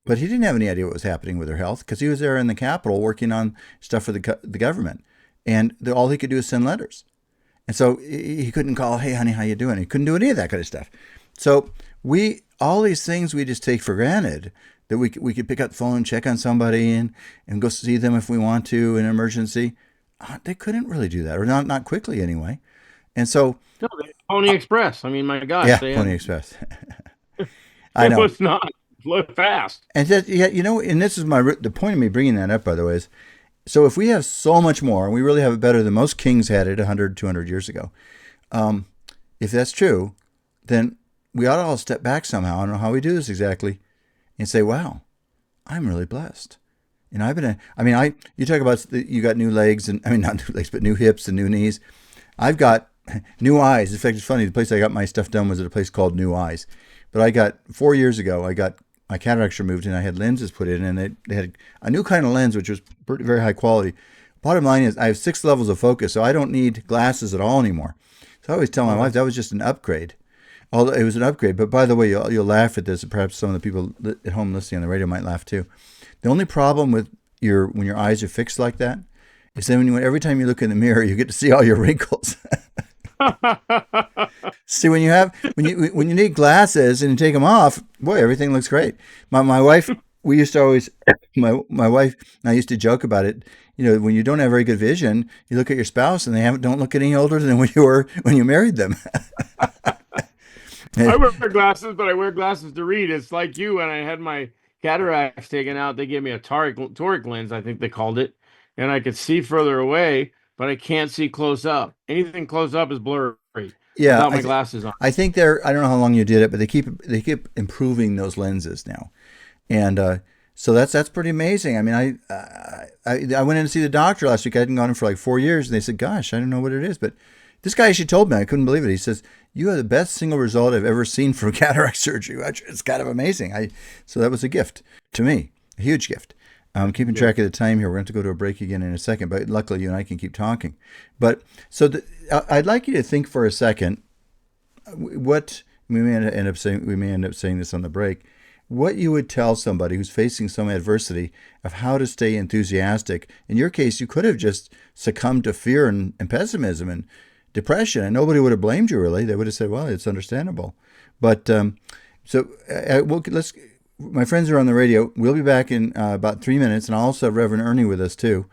But he didn't have any idea what was happening with her health because he was there in the Capitol working on stuff for the government, and all he could do is send letters. And so he couldn't call, hey, honey, how you doing? He couldn't do any of that kind of stuff. So all these things we just take for granted, that we could pick up the phone, check on somebody, and go see them if we want to in an emergency. They couldn't really do that, or not quickly anyway. And so, No, Pony Express. I mean, my gosh, yeah, they Pony had Express. I it know. was not fast. And that, yeah, and this is the point of me bringing that up, by the way, is so if we have so much more, and we really have it better than most kings had it 100, 200 years ago, if that's true, then we ought to all step back somehow. I don't know how we do this exactly, and say, wow, I'm really blessed. You talk about you got new legs, and I mean, not new legs, but new hips and new knees. I've got New Eyes. In fact, it's funny. The place I got my stuff done was at a place called New Eyes. But I got 4 years ago. I got my cataracts removed, and I had lenses put in, and they had a new kind of lens, which was very high quality. Bottom line is, I have 6 levels of focus, so I don't need glasses at all anymore. So I always tell my wife Oh, that was just an upgrade. Although it was an upgrade, but by the way, you'll laugh at this. And perhaps some of the people at home listening on the radio might laugh too. The only problem with your when your eyes are fixed like that is then every time you look in the mirror, you get to see all your wrinkles. See, when you need glasses and you take them off, boy, everything looks great. My wife, we used to always my wife and I used to joke about it. When you don't have very good vision, you look at your spouse and they don't look any older than when you were when you married them. I wear glasses, but I wear glasses to read. It's like you when I had my cataracts taken out. They gave me a toric lens, I think they called it, and I could see further away, but I can't see close up. Anything close up is blurry Yeah, without my glasses on. I think they're. I don't know how long you did it, but they keep improving those lenses now, and so that's pretty amazing. I mean, I went in to see the doctor last week. I hadn't gone in for like 4 years, and they said, "Gosh, I don't know what it is," but this guy actually told me. I couldn't believe it. He says, "You have the best single result I've ever seen for cataract surgery." It's kind of amazing. So that was a gift to me, a huge gift. I'm keeping Yeah. track of the time here. We're going to go to a break again in a second, but luckily you and I can keep talking. But so I'd like you to think for a second what we may end up saying this on the break. What you would tell somebody who's facing some adversity of how to stay enthusiastic. In your case, you could have just succumbed to fear and pessimism and depression, and nobody would have blamed you. Really, they would have said, "Well, it's understandable." But let's. My friends are on the radio. We'll be back in about 3 minutes, and I'll also have Reverend Ernie with us too.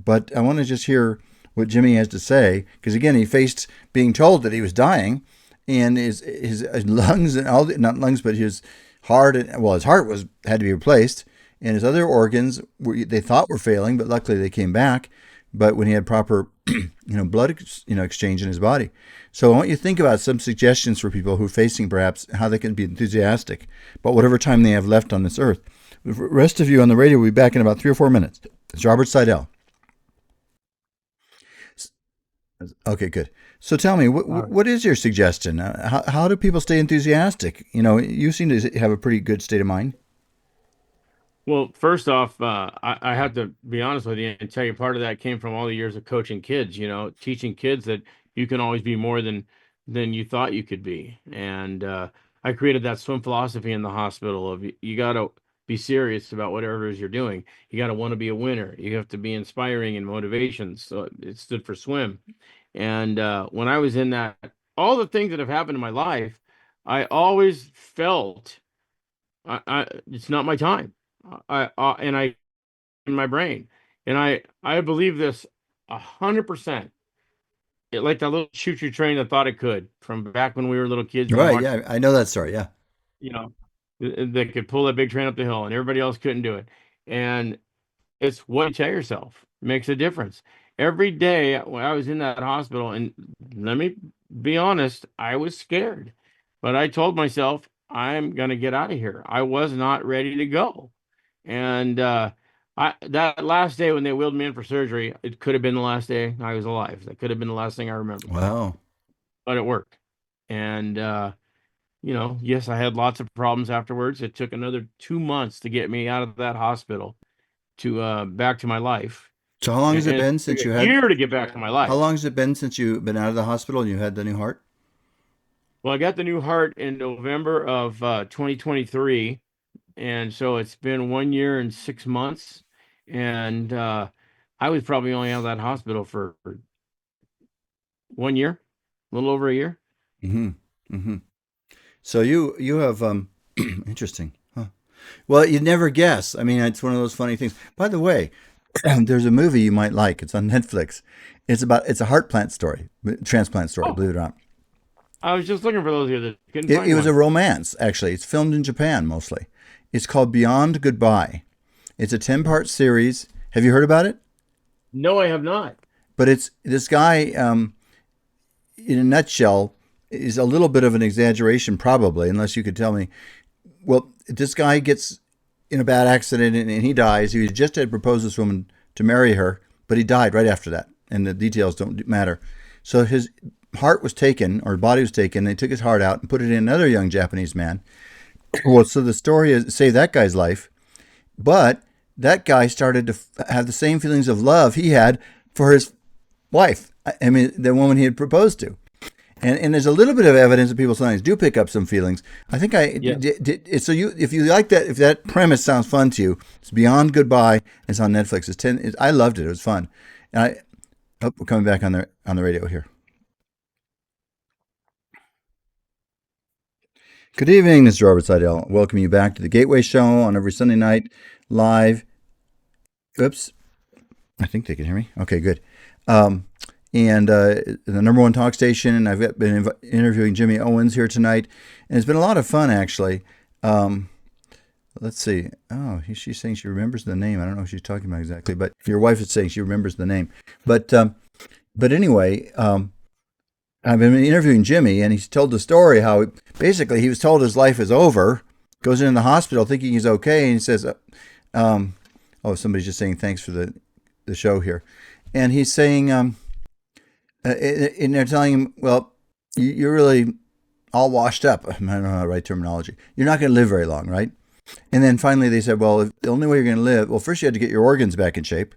But I want to just hear what Jimmy has to say, because again, he faced being told that he was dying, and his lungs and all not lungs, but his heart. His heart had to be replaced, and his other organs they thought were failing, but luckily they came back. But when he had proper, blood, exchange in his body. So I want you to think about some suggestions for people who are facing perhaps how they can be enthusiastic about whatever time they have left on this earth. The rest of you on the radio will be back in about 3 or 4 minutes. It's Robert Sidell. Okay, good. So tell me, All right. what is your suggestion? How do people stay enthusiastic? You seem to have a pretty good state of mind. Well, first off, I have to be honest with you and tell you part of that came from all the years of coaching kids, teaching kids that you can always be more than you thought you could be. And I created that swim philosophy in the hospital of you got to be serious about whatever it is you're doing. You got to want to be a winner. You have to be inspiring and motivation. So it stood for swim. And when I was in that, all the things that have happened in my life, I always felt it's not my time. And I in my brain, and I believe this 100%. It like that little choo-choo train that thought it could from back when we were little kids going to Right. watch, Yeah, I know that story. Yeah. you know, that could pull that big train up the hill, and everybody else couldn't do it. And it's what you tell yourself makes a difference. Every day when I was in that hospital, and let me be honest, I was scared, but I told myself I'm gonna get out of here. I was not ready to go. And I that last day when they wheeled me in for surgery, it could have been the last day I was alive. That could have been the last thing I remember, Wow. but it worked. And yes, I had lots of problems afterwards. It took another 2 months to get me out of that hospital to back to my life, So how long has it and it been took since a you had? year to get back to my How life. long has it been since you've been out of the hospital and you had the new heart? Well, I got the new heart in November of 2023, and so it's been 1 year and 6 months, and I was probably only out of that hospital for 1 year, a little over a year. Mm-hmm. Mm-hmm. So you have interesting. Huh. Well, you'd never guess. I mean, it's one of those funny things. By the way, there's a movie you might like. It's on Netflix. It's a heart plant story, transplant story. Oh, Believe it or not, I was just looking for those here that couldn't it find was a one. romance. Actually, it's filmed in Japan mostly. It's called Beyond Goodbye. It's a 10-part series. Have you heard about it? No, I have not. But it's this guy. In a nutshell, is a little bit of an exaggeration, probably, unless you could tell me. Well, this guy gets in a bad accident and he dies. He just had proposed this woman to marry her, but he died right after that, and the details don't matter. So heart was taken, or body was taken. They took his heart out and put it in another young Japanese man. Well, so the story is saved that guy's life, but that guy started to have the same feelings of love he had for his wife. I mean, the woman he had proposed to. And there's a little bit of evidence that people sometimes do pick up some feelings. I think Yes. so you, if you like that, if that premise sounds fun to you, it's Beyond Goodbye. It's on Netflix. I loved it. It was fun. And we're coming back on the radio here. Good evening, this is Robert Sidell. Welcome you back to the Gateway Show on every Sunday night, live. Oops, I think they can hear me. Okay, good. And the number one talk station, and I've been interviewing Jimmy Owens here tonight, and it's been a lot of fun, actually. Let's see. Oh, she's saying she remembers the name. I don't know what she's talking about exactly, but your wife is saying she remembers the name. But anyway, I've been interviewing Jimmy, and he's told the story how basically he was told his life is over, goes into the hospital thinking he's okay, and he says, oh, somebody's just saying thanks for the show here. And he's saying, and they're telling him, well, you're really all washed up. I don't know the right terminology. You're not going to live very long, right? And then finally they said, well, if the only way you're going to live, well, first you had to get your organs back in shape.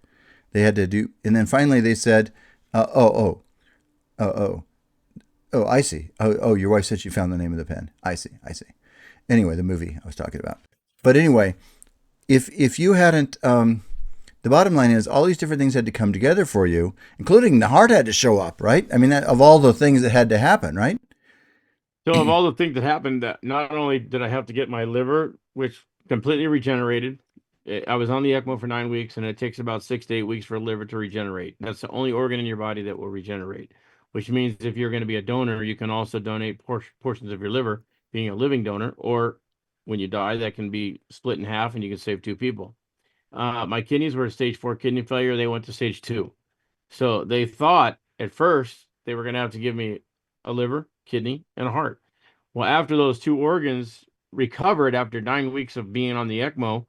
They had to do, and then finally they said, I see. Oh, your wife said she found the name of the pen. I see. Anyway, the movie I was talking about. But anyway, if you hadn't, the bottom line is all these different things had to come together for you, including the heart had to show up, right? I mean, of all the things that had to happen, right? So of all the things that happened, that not only did I have to get my liver, which completely regenerated, I was on the ECMO for 9 weeks, and it takes about 6 to 8 weeks for a liver to regenerate. That's the only organ in your body that will regenerate, which means if you're going to be a donor, you can also donate portions of your liver, being a living donor, or when you die, that can be split in half and you can save 2 people. My kidneys were stage 4 kidney failure. They went to stage 2. So they thought at first they were going to have to give me a liver, kidney, and a heart. Well, after those 2 organs recovered after 9 weeks of being on the ECMO,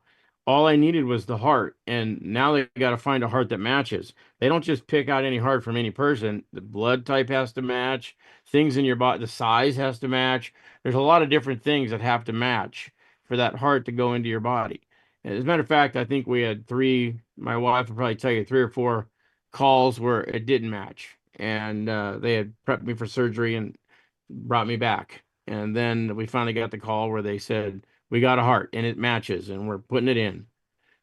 all I needed was the heart. And now they got to find a heart that matches. They don't just pick out any heart from any person. The blood type has to match. Things in your body, the size has to match. There's a lot of different things that have to match for that heart to go into your body. As a matter of fact, I think we had 3, my wife would probably tell you 3 or 4 calls where it didn't match. And they had prepped me for surgery and brought me back. And then we finally got the call where they said, we got a heart and it matches and we're putting it in.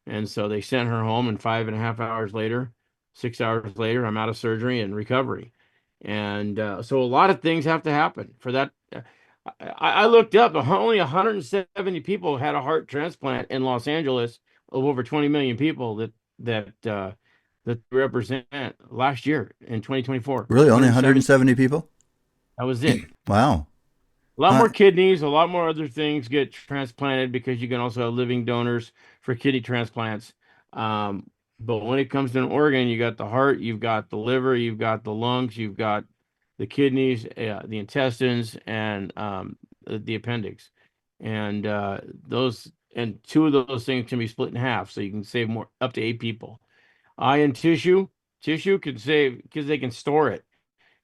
And so they sent her home, and 5.5 hours later, 6 hours later, I'm out of surgery and recovery. And so a lot of things have to happen for that. I looked up, only 170 people had a heart transplant in Los Angeles of over 20 million people that represent last year in 2024. Really, only 170 people? That was it. Wow. A lot more kidneys, a lot more other things get transplanted because you can also have living donors for kidney transplants. But when it comes to an organ, you got the heart, you've got the liver, you've got the lungs, you've got the kidneys, the intestines, and the appendix. And those and 2 of those things can be split in half, so you can save more, up to 8 people. Eye and tissue can save, because they can store it,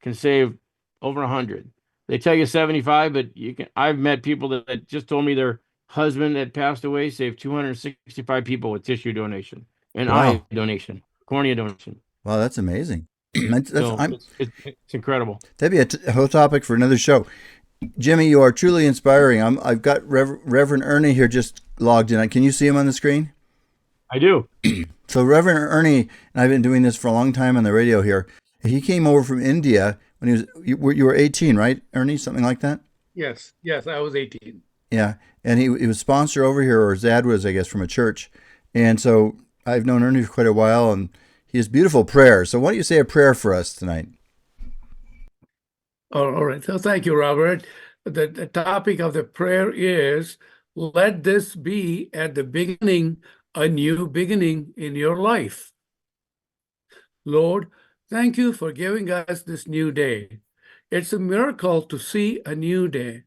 can save over 100. They tell you 75, but you can. I've met people that just told me their husband that passed away saved 265 people with tissue donation and eye donation, cornea donation. Wow, that's amazing. So it's incredible. That'd be a whole topic for another show. Jimmy, you are truly inspiring. I've got Reverend Ernie here just logged in. Can you see him on the screen? I do. So Reverend Ernie, and I've been doing this for a long time on the radio here. He came over from India when you were 18, right, Ernie? Something like that? Yes, I was 18. Yeah, and he was sponsor over here, or his dad was, I guess, from a church. And so I've known Ernie for quite a while, and he has beautiful prayers. So why don't you say a prayer for us tonight? All right. So thank you, Robert. The topic of the prayer is, let this be at the beginning, a new beginning in your life. Lord, thank you for giving us this new day. It's a miracle to see a new day.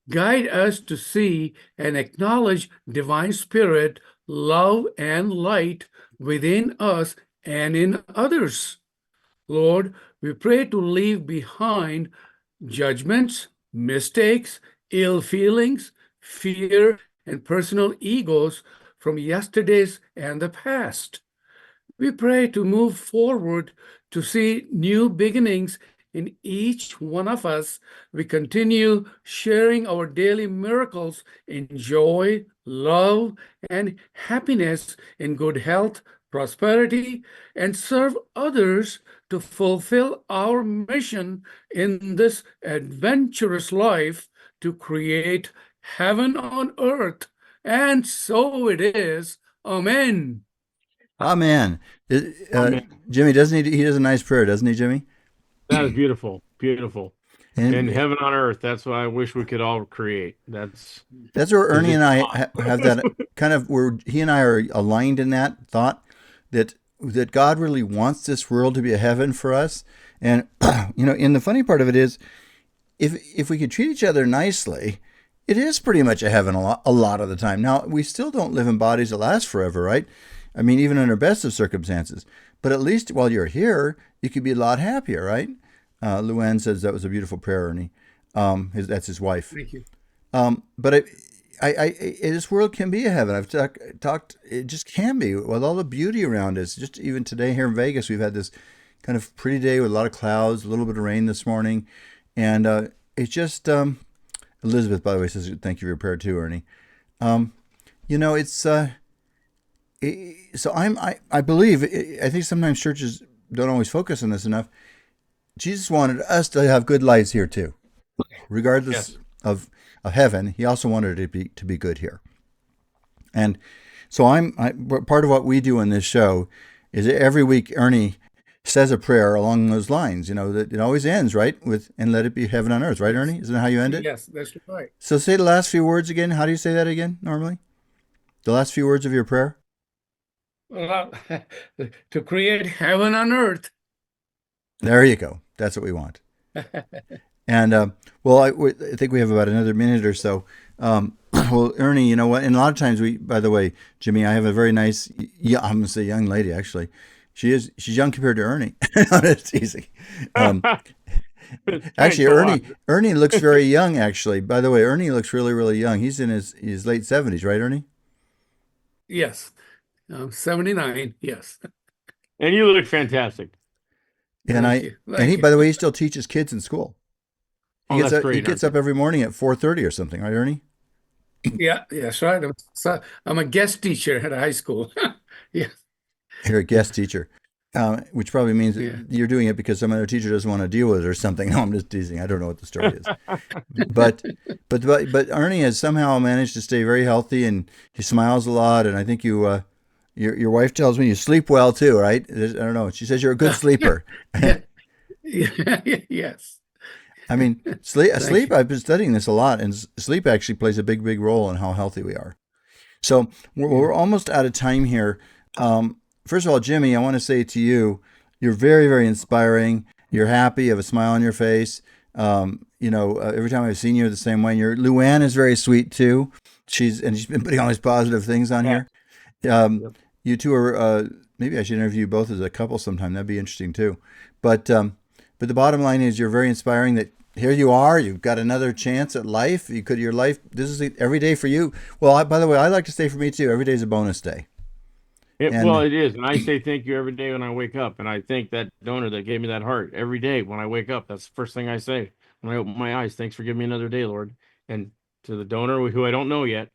Guide us to see and acknowledge divine spirit, love, and light within us and in others. Lord, we pray to leave behind judgments, mistakes, ill feelings, fear, and personal egos from yesterdays and the past. We pray to move forward to see new beginnings in each one of us. We continue sharing our daily miracles in joy, love, and happiness, in good health, prosperity, and serve others to fulfill our mission in this adventurous life to create heaven on earth. And so it is. Amen. Amen. Amen. Jimmy, doesn't he? He does a nice prayer, doesn't he, Jimmy? That is beautiful, beautiful. And And heaven on earth, that's what I wish we could all create. that's where Because Ernie it's and I not. have that kind of where he and I are aligned in that thought that God really wants this world to be a heaven for us. And and the funny part of it is, if we could treat each other nicely, it is pretty much a heaven a lot of the time. Now, we still don't live in bodies that last forever, right? I mean, even under best of circumstances. But at least while you're here, you could be a lot happier, right? Luann says that was a beautiful prayer, Ernie. That's his wife. Thank you. But this world can be a heaven. I've talked. It just can be with all the beauty around us. Just even today here in Vegas, we've had this kind of pretty day with a lot of clouds, a little bit of rain this morning, and it's just. Elizabeth, by the way, says thank you for your prayer too, Ernie. It's so I believe I think sometimes churches don't always focus on this enough. Jesus wanted us to have good lives here too, regardless Yes. of heaven. He also wanted it to be good here. And so part of what we do in this show is every week Ernie says a prayer along those lines. That it always ends right with "and let it be heaven on earth." Right, Ernie? Isn't that how you end it? Yes, that's right. So say the last few words again. How do you say that again normally? The last few words of your prayer. Well, to create heaven on earth. There you go. That's what we want. And I think we have about another minute or so. Well, Ernie, you know what? And a lot of times by the way, Jimmy, I have a very nice, I'm gonna say young lady actually. She's young compared to Ernie. It's easy. Actually, Ernie looks very young. Actually, by the way, Ernie looks really, really young. He's in his late 70s, right, Ernie? Yes. 79. Yes. And you look fantastic. And Thank you. and Thank he, you. by the way, he still teaches kids in school. Oh, that's great. He gets up every morning at 4:30 or something, right, Ernie? Yeah, that's right. I'm a guest teacher at a high school. Yeah. You're a guest teacher, which probably means Yeah. that you're doing it because some other teacher doesn't want to deal with it or something. No, I'm just teasing. I don't know what the story is. But Ernie has somehow managed to stay very healthy, and he smiles a lot. And I think your wife tells me you sleep well too, right? I don't know. She says you're a good sleeper. Yeah. Yes. I mean, sleep. Thank you. I've been studying this a lot, and sleep actually plays a big, big role in how healthy we are. So we're almost out of time here. First of all, Jimmy, I want to say to you, you're very, very inspiring. You're happy. You have a smile on your face. Every time I've seen you the same way. Luann is very sweet too. She's been putting all these positive things on here. Yep. You two are. Maybe I should interview you both as a couple sometime. That'd be interesting too. But the bottom line is you're very inspiring. That here you are. You've got another chance at life. Your life. This is every day for you. Well, by the way, I like to say for me too. Every day is a bonus day. Well, it is. And I say thank you every day when I wake up. And I thank that donor that gave me that heart every day when I wake up. That's the first thing I say when I open my eyes. Thanks for giving me another day, Lord. And to the donor who I don't know yet,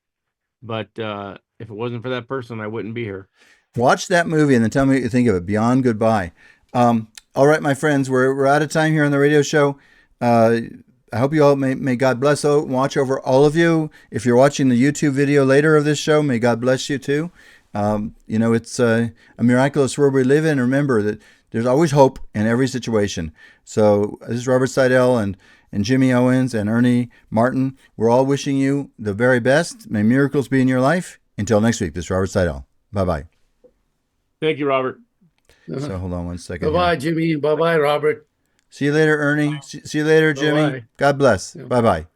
but if it wasn't for that person, I wouldn't be here. Watch that movie and then tell me what you think of it. Beyond Goodbye. All right, my friends, we're out of time here on the radio show. I hope you all may God bless watch over all of you. If you're watching the YouTube video later of this show, may God bless you too. It's a miraculous world we live in. Remember that there's always hope in every situation. So this is Robert Sidell and Jimmy Owens and Ernie Martin. We're all wishing you the very best. May miracles be in your life. Until next week, this is Robert Sidell. Bye-bye. Thank you, Robert. So hold on one second. Bye-bye, Here. Jimmy. Bye-bye, Robert. See you later, Ernie. See you later, Jimmy. Bye-bye. God bless. Yeah. Bye-bye.